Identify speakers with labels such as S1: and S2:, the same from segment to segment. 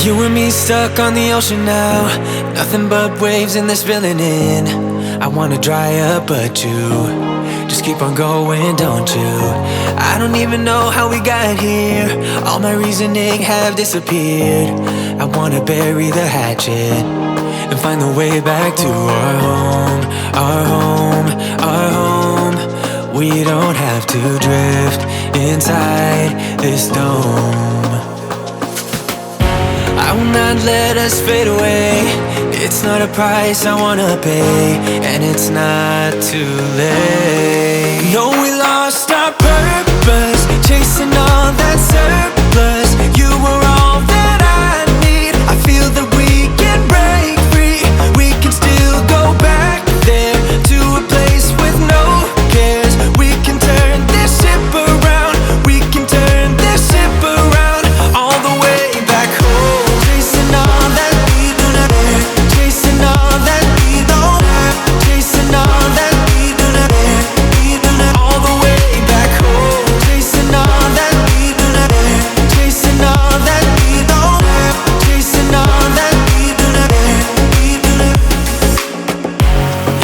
S1: You and me stuck on the ocean now, nothing but waves in this filling in. I wanna dry up but you just keep on going, don't you? I don't even know how we got here, all my reasoning have disappeared. I wanna bury the hatchet and find the way back to our home, our home, our home. We don't have to drift inside this dome. I will not let us fade away. It's not a price I wanna pay, and it's not too late. No, we lost our purpose, chasing all that surplus. You were all that I need. I feel that we can break free. We can still go back there to a place with no cares. We can turn this ship around. We can turn this ship around all the way back home. Chasing all that we do not care, chasing all that we don't have, chasing all that we do not care, we do not, all the way back home. Chasing all that we do not care, chasing all that we don't have, chasing all that we do not care, we do not.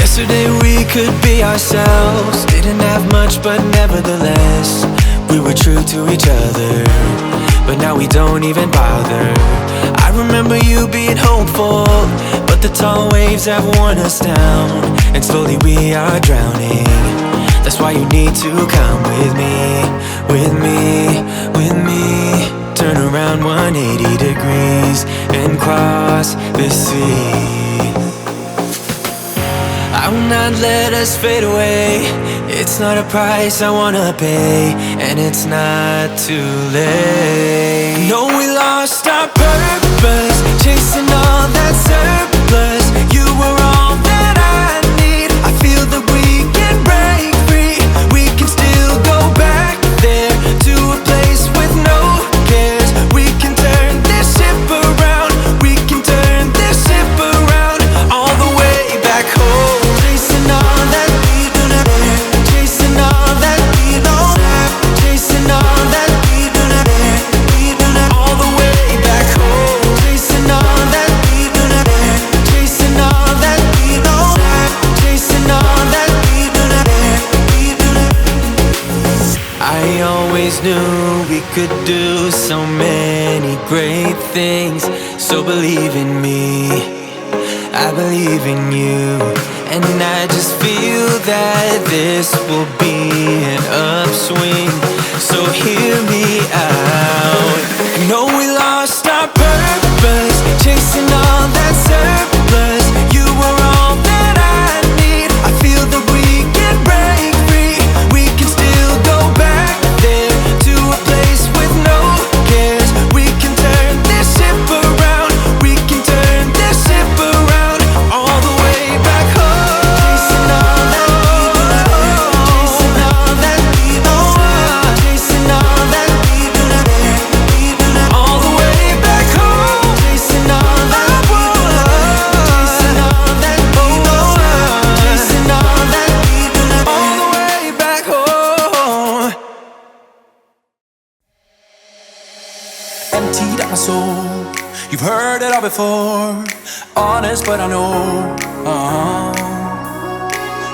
S1: Yesterday we could be ourselves, didn't have much but nevertheless we were true to each other, but now we don't even bother. I remember you being hopeful, but the tall waves have worn us down, and slowly we are drowning. That's why you need to come with me, with me, with me. Turn around 180 degrees and cross the sea. I will not let us fade away. It's not a price I wanna pay, and it's not too late. No, we lost our purpose, chasing all that surplus. You were all that I need. I feel that we can break free. We can still go back there to a place with no cares. We can turn this ship around. We can turn this ship around all the way back home. Chasing all that we do not care. Chasing all that we don't have. Chasing all that we do not care. We do not all the way back home. Chasing all that we do not care. Chasing all that we don't have. Chasing all that we do not care. We do not. I always knew we could do so many great things. So believe in me, I believe in you. And I just feel that this will be an upswing. So hear me out. No, we lost our purpose, chasing all that surplus. You were all that I need. I feel that we can break free. We can still go back there to a place with no cares. We can turn this ship around. We can turn this ship around all the way back home. Chasing all that we do not care. Chasing all that we don't want. Chasing all that we do not care. We do not all the way back home. Chasing all that we do not care. Chasing all that we don't want. Chasing all that we do not care. All the way back home.
S2: Emptied out my soul. You've heard it all before. Honest, but I know.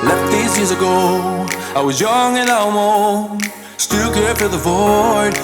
S2: Left these years ago. I was young and almost still can't fill the void.